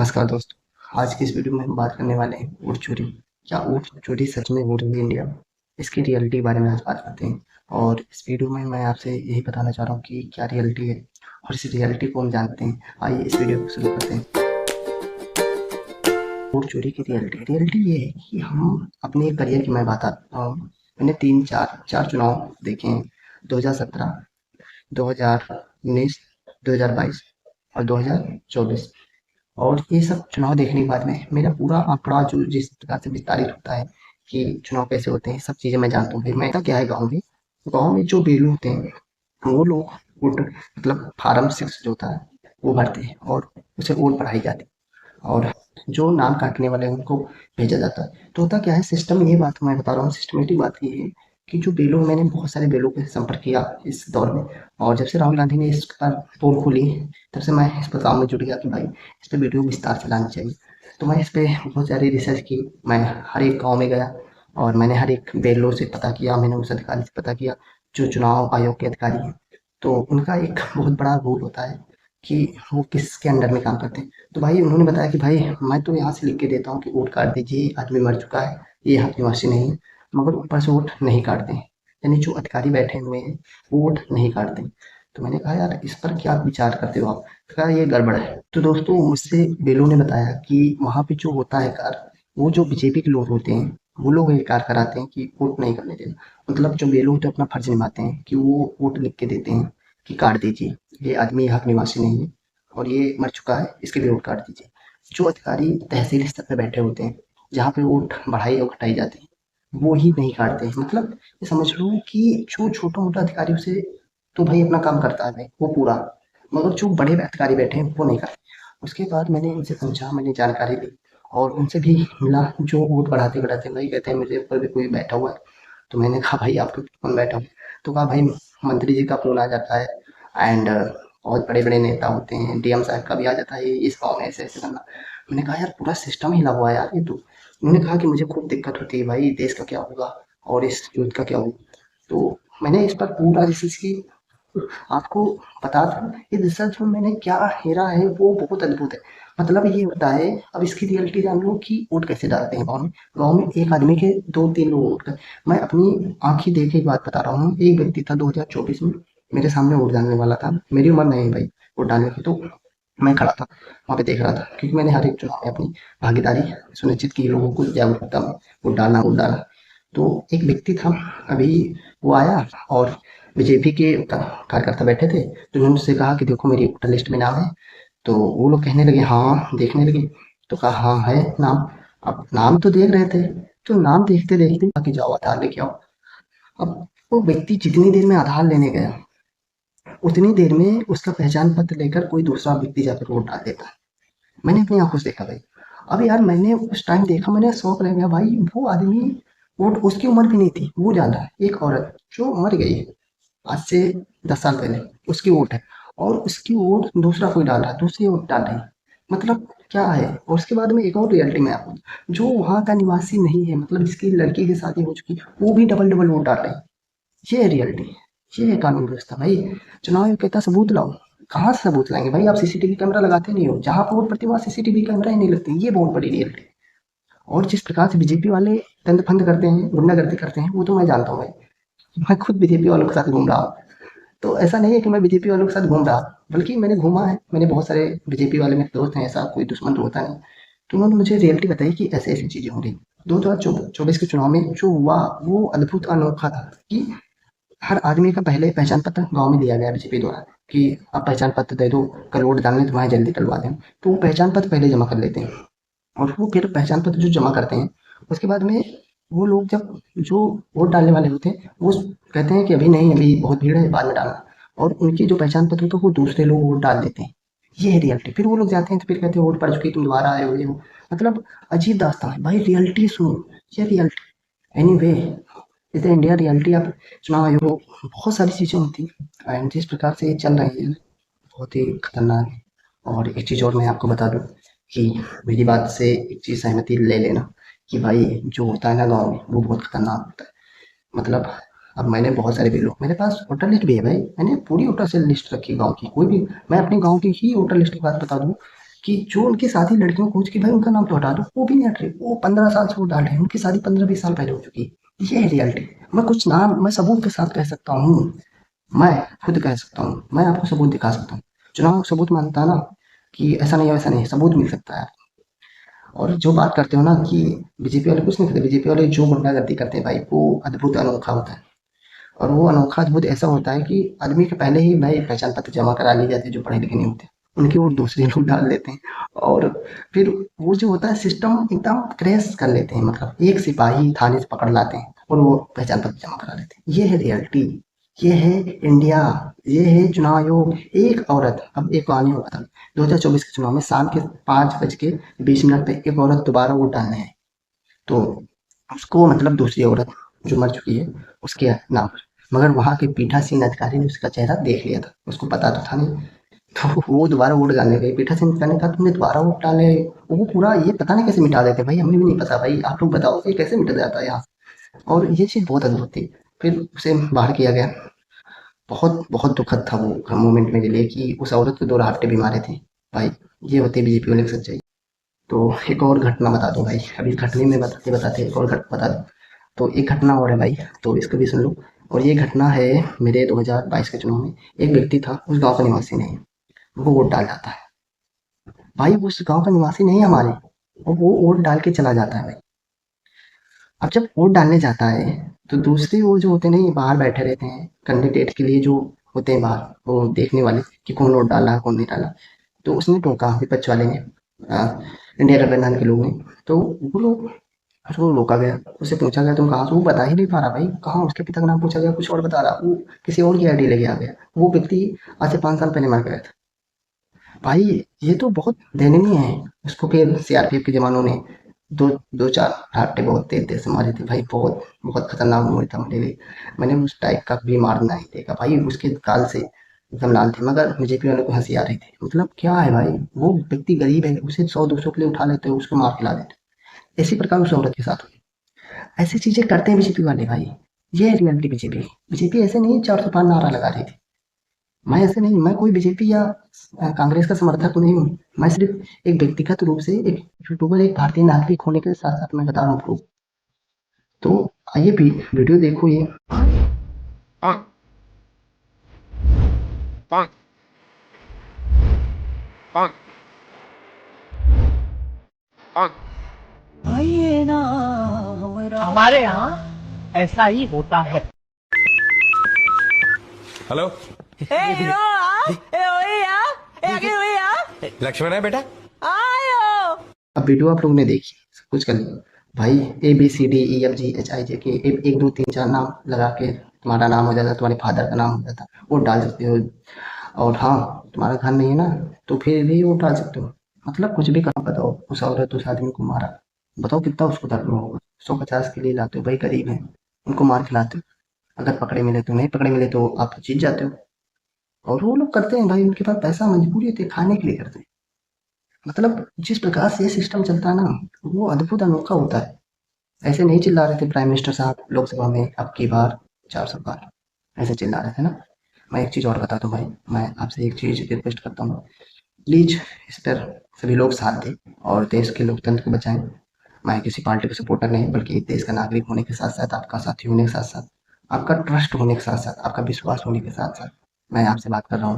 नमस्कार दोस्तों। आज की इस वीडियो में हम बात करने वाले हैं ऊँट चोरी। क्या ऊँट चोरी सच में हो रही है इंडिया में? इसकी रियलिटी के बारे में आज बात करते हैं। और इस वीडियो में मैं आपसे यही बताना चाह रहा हूँ कि क्या रियलिटी है और इस रियलिटी को हम जानते हैं। आइए इस वीडियो को शुरू करते हैं। ऊँट चोरी की रियलिटी रियलिटी ये है कि हम अपने करियर की मैं बताता हूँ। मैंने तीन चार चार चुनाव देखे हैं। 2017, 2019, 2022 और 2024। और ये सब चुनाव देखने के बाद में मेरा पूरा आंकड़ा जो जिस प्रकार से विस्तारित होता है कि चुनाव कैसे होते हैं, सब चीज़ें मैं जानता हूँ। फिर मैं क्या है गाँव में जो बेलू होते हैं वो लोग वोट मतलब फार्म 6 जो होता है वो भरते हैं और उसे वोट पढ़ाई जाती है और जो नाम काटने वाले हैं उनको भेजा जाता है। तो होता क्या है सिस्टम, ये बात मैं बता रहा हूँ, सिस्टमेटिक बात ये है कि जो बेलों मैंने बहुत सारे बेलों के संपर्क किया इस दौर में। और जब से राहुल गांधी ने इस पर पोल खोली तब से मैं इस पर काम में जुट गया कि भाई इस पर वीडियो विस्तार से लानी चाहिए। तो मैं इस पर बहुत सारी रिसर्च की। मैं हर एक गाँव में गया और मैंने हर एक बेलों से पता किया, मैंने उस अधिकारी से पता किया जो चुनाव आयोग के अधिकारी हैं। तो उनका एक बहुत बड़ा रोल होता है कि वो किसके अंडर में काम करते हैं। तो भाई उन्होंने बताया कि भाई मैं तो यहाँ से लिख के देता हूँ कि वोट काट दीजिए, ये आदमी मर चुका है, ये यहाँ निवासी नहीं है, मगर ऊपर से वोट नहीं काटते हैं। यानी जो अधिकारी बैठे हुए हैं वो वोट नहीं काटते। तो मैंने कहा यार इस पर क्या विचार करते हो आप? तो कहा ये गड़बड़ है। तो दोस्तों मुझसे बेलों ने बताया कि वहाँ पे जो होता है कार्य, वो जो बीजेपी के लोग होते हैं वो लोग ये कार्य कराते हैं कि वोट नहीं करने देना। मतलब जो बेलो होते हैं अपना फर्ज निभाते हैं कि वो वोट लिख के देते हैं कि काट दीजिए, ये आदमी यहाँ का निवासी नहीं है और ये मर चुका है, इसके लिए वोट काट दीजिए। जो अधिकारी तहसील स्तर पे बैठे होते हैं जहाँ पे वोट बढ़ाई और घटाई जाती है वो ही नहीं काटते हैं। मतलब ये समझ लो कि जो छोटा मोटा अधिकारी उसे तो भाई अपना काम करता है भाई वो पूरा, मगर जो बड़े अधिकारी बैठे हैं वो नहीं करते। उसके बाद मैंने इनसे पूछा, मैंने जानकारी ली और उनसे भी मिला जो वोट बढ़ाते बढ़ाते वही कहते हैं मुझे ऊपर भी कोई बैठा हुआ है। तो मैंने कहा भाई आपके कौन बैठा हुआ? तो कहा भाई मंत्री जी का फोन आ जाता है एंड बहुत बड़े बड़े नेता होते हैं, डीएम साहब का भी आ जाता है इस गाँव में ऐसे ऐसे करना। मैंने कहा यार पूरा सिस्टम हिला हुआ है यार ये तो। उन्होंने कहा कि मुझे खूब दिक्कत होती है भाई, देश का क्या होगा और इस युद्ध का क्या होगा। तो मैंने इस पर पूरा रिसर्च की। आपको बता दूं ये रिसर्च में मैंने क्या हेरा है वो बहुत अद्भुत है। मतलब ये होता है, अब इसकी रियलिटी जान लो कि वोट कैसे डालते हैं गाँव में। गाँव में एक आदमी के दो तीन लोग वोट कर, मैं अपनी आंखी देखे एक बात बता रहा हूँ। एक व्यक्ति था 2024 में मेरे सामने वोट डालने वाला था, मेरी उम्र नहीं है भाई वोट डालने की। तो मैं खड़ा था वहाँ पे देख रहा था क्योंकि मैंने हर एक चुनाव में अपनी भागीदारी सुनिश्चित की, लोगों को जागरूकता में वोट डाला। तो एक व्यक्ति था अभी, वो आया और बीजेपी के कार्यकर्ता बैठे थे तो उन्होंने उससे कहा कि देखो मेरी वोटर लिस्ट में नाम है। तो वो लोग कहने लगे हाँ, देखने लगे। तो कहा हाँ है नाम। अब नाम तो देख रहे थे, तो नाम देखते देखते कहा कि जाओ आधार लेके आओ। अब वो व्यक्ति जितनी देर में आधार लेने गया उतनी देर में उसका पहचान पत्र लेकर कोई दूसरा व्यक्ति जाकर वोट डाल देता है। मैंने अपनी आंखों से देखा भाई। अब यार मैंने उस टाइम देखा, मैंने शौक रह गया भाई। वो आदमी, वोट उसकी उम्र भी नहीं थी, वो डाल रहा है, एक औरत जो मर गई है आज से 10 साल पहले, उसकी वोट है। और उसकी वोट दूसरा कोई डाल रहा है, दूसरी वोट डाल रही है। मतलब क्या है। और उसके बाद में एक और रियलिटी में आपको, जो वहां का निवासी नहीं है, मतलब जिसकी लड़की की शादी हो चुकी, वो भी डबल डबल वोट डाल रहे हैं। ये है रियलिटी, ये है कानून व्यवस्था भाई। चुनाव आयोग कहता सबूत लाओ, कहाँ से सबूत लाएंगे भाई? आप सीसीटीवी कैमरा लगाते नहीं हो, जहां पर वोट पड़ती है वहां सीसीटीवी कैमरा ही नहीं लगते। ये बहुत बड़ी रियलिटी। और जिस प्रकार से बीजेपी वाले दंड फंद करते हैं, गुंडागर्दी करते हैं, वो तो मैं जानता हूँ भाई। मैं खुद बीजेपी वालों के साथ घूम रहा हूँ। तो ऐसा नहीं है कि मैं बीजेपी वालों के साथ घूम रहा, बल्कि मैंने घूमा है। मैंने बहुत सारे बीजेपी वाले मेरे दोस्त हैं, ऐसा कोई दुश्मन तो होता नहीं। तो उन्होंने मुझे रियलिटी बताई कि ऐसे ऐसी चीजें हो रही। 2024 के चुनाव में जो हुआ वो अद्भुत अनोखा था कि हर आदमी का पहले पहचान पत्र गाँव में दिया गया बीजेपी द्वारा कि आप पहचान पत्र दे दो, कल वोट डालने तुम्हारे जल्दी डलवा दें। तो वो पहचान पत्र पहले जमा कर लेते हैं और वो फिर पहचान पत्र जो जमा करते हैं उसके बाद में वो लोग जब जो वोट डालने वाले होते हैं वो कहते हैं कि अभी नहीं, अभी बहुत भीड़ है, बाद में डालना। और उनकी जो पहचान पत्र होता है वो दूसरे लोग वोट डाल देते हैं। ये है रियलिटी। फिर वो लोग जाते हैं तो फिर कहते हैं वोट पड़ चुकी, तुम दोबारा आए हो ये वो। मतलब अजीब दास्तान है भाई। रियलिटी सुनो, ये रियलिटी। एनीवे, इधर इंडिया रियलिटी। आप चुनाव आयोग को बहुत सारी चीज़ें होती हैं एंड जिस प्रकार से ये चल रही है बहुत ही खतरनाक है। और एक चीज़ और मैं आपको बता दूं कि मेरी बात से एक चीज़ सहमति ले लेना कि भाई जो होता है ना गाँव में वो बहुत खतरनाक होता है। मतलब अब मैंने बहुत सारे भी लोग, मेरे पास वोटर लिस्ट भी है भाई, मैंने पूरी वोटर से लिस्ट रखी है गाँव की। कोई भी, मैं अपने गाँव की ही वोटर लिस्ट की बात बता दूं कि जो उनकी शादी लड़कियों को कि भाई उनका नाम तो हटा दो, वो भी नहीं हट रही। वो 15 साल से वो डाल रहे हैं, उनकी शादी 15-20 साल पहले हो चुकी है। ये है रियलिटी। मैं कुछ नाम मैं सबूत के साथ कह सकता हूँ। मैं खुद कह सकता हूँ, मैं आपको सबूत दिखा सकता हूँ। चुनाव सबूत मानता है ना कि ऐसा नहीं है वैसा नहीं है, सबूत मिल सकता है। और जो बात करते हो ना कि बीजेपी वाले कुछ नहीं करते, बीजेपी वाले जो गुंडागर्दी करते हैं भाई वो अद्भुत अनोखा होता है। और वो अनोखा अद्भुत ऐसा होता है कि आदमी के पहले ही भाई पहचान पत्र जमा करा ली जाती है, जो पढ़े लिखे नहीं होते उनकी वोट दूसरे लोग डाल देते हैं। और फिर वो जो होता है सिस्टम एकदम क्रैश कर लेते हैं, मतलब एक सिपाही थाने से पकड़ लाते हैं और वो पहचान पत्र जमा करा लेते हैं। ये है रियलिटी। ये है इंडिया। ये है चुनाव आयोग। एक औरत, अब एक कहानी हुआ था 2024 के चुनाव में शाम के 5:20 पे एक औरत दोबारा वोट डालने आई। तो उसको मतलब दूसरी औरत जो मर चुकी है उसके नाम पर, मगर वहाँ के पीठासीन अधिकारी ने उसका चेहरा देख लिया था, उसको पता तो था नहीं। तो वो दोबारा वोट डालने गए, पीठासीन अधिकारी ने कहा तुमने दोबारा वोट डाले। वो पूरा ये पता नहीं कैसे मिटा देते भाई, हमें भी नहीं पता भाई, आप लोग बताओ ये कैसे मिटा जाता है यहाँ। और ये चीज़ बहुत अद्भुत थी। फिर उसे बाहर किया गया। बहुत बहुत दुखद था वो मोमेंट मेरे लिए कि उस औरत को 2 हफ्ते बीमार थे भाई। ये होती है बीजेपी वाले की सच्चाई। तो एक और घटना बता दूं भाई, अभी घटने में बताते बताते एक और घटना बता दूं। तो एक घटना और है भाई, तो इसको भी सुन लो। और ये घटना है मेरे 2022 के चुनाव में। एक व्यक्ति था, उस गांव का निवासी नहीं, वो वोट डाल जाता है भाई, वो उस गांव का निवासी नहीं है हमारे, और वो वोट डाल के चला जाता है भाई। अब जब वोट डालने जाता है तो दूसरे वो जो होते नहीं बाहर बैठे रहते हैं कैंडिडेट के लिए, जो होते हैं बाहर वो देखने वाले कि कौन वोट डाला कौन नहीं डाला। तो उसने टोका विपक्ष वाले ने, इंडिया गठबंधन के लोग ने। तो वो लोग, उसको रोका गया, उससे पूछा गया तुम कहाँ से, वो बता ही नहीं पा रहा भाई कहाँ, उसके पिता का नाम पूछा गया कुछ और बता रहा, वो किसी और की आईडी लेके आ गया। वो व्यक्ति आज से 5 साल पहले मर गया था भाई। ये तो बहुत दयनीय है। उसको फिर सीआरपीएफ के जवानों ने दो दो चार घाटे बहुत तेज तेज से मारे थे भाई, बहुत बहुत खतरनाक मोड़ था मेरे लिए। मैंने उस टाइप का भी मार नहीं देखा भाई, उसके गाल से एकदम लाल थे, मगर बीजेपी वालों को हंसी आ रही थी। मतलब क्या है भाई, वो व्यक्ति गरीब है, उसे 100-200 के लिए उठा लेते हो, उसको मार खिला देते। इसी प्रकार उस औरत के साथ हुई। ऐसी चीजें करते हैं बीजेपी वाले भाई। ये है रियलिटी बीजेपी। बीजेपी ऐसे नहीं 405 नारा लगा रही थी। मैं ऐसे नहीं, मैं कोई बीजेपी या कांग्रेस का समर्थक नहीं हूँ। मैं सिर्फ एक व्यक्तिगत रूप से एक यूट्यूबर, एक भारतीय नागरिक होने के साथ साथ मैं बता रहा हूँ आपको। तो आइए भी वीडियो देखो ये। Bonk, bonk, bonk, bonk. हमारे यहाँ ऐसा ही होता है। हेलो ए हीरो आ ए ओए आ ए आगे ओए आ लक्ष्मण है बेटा। आयो अब वीडियो आप लोगों ने देखी, सब कुछ कर लिया भाई। ABCDEFGHIJ के 1 2 3 4 नाम लगा के तुम्हारा नाम हो जाता, तुम्हारे फादर का नाम हो जाता, वो डाल सकते हो। और हाँ, तुम्हारा घर नहीं है ना, तो फिर भी वो डाल सकते हो। मतलब कुछ भी करना, बताओ उस औरत उस आदमी को मारा, बताओ कितना उसको दर्द हुआ होगा। 150 के लिए लाते हो भाई, गरीब है, उनको मार खिलाते हो। अगर पकड़े मिले तो, नहीं पकड़े मिले तो आप जीत जाते हो। और वो लोग करते हैं भाई, उनके पास पैसा मजबूरी होती है, खाने के लिए करते हैं। मतलब जिस प्रकार से ये सिस्टम चलता है ना, वो अद्भुत अनोखा होता है। ऐसे नहीं चिल्ला रहे थे प्राइम मिनिस्टर साहब लोकसभा में अब की बार 400 बार, ऐसे चिल्ला रहे थे ना। मैं एक चीज़ और बता दूं भाई, मैं आपसे एक चीज़ रिक्वेस्ट करता हूँ, प्लीज इस पर सभी लोग साथ दें और देश के लोकतंत्र को बचाएं। मैं किसी पार्टी का सपोर्टर नहीं, बल्कि देश का नागरिक होने के साथ साथ, आपका साथी होने के साथ साथ, आपका ट्रस्ट होने के साथ साथ, आपका विश्वास होने के साथ साथ मैं आपसे बात कर रहा हूँ।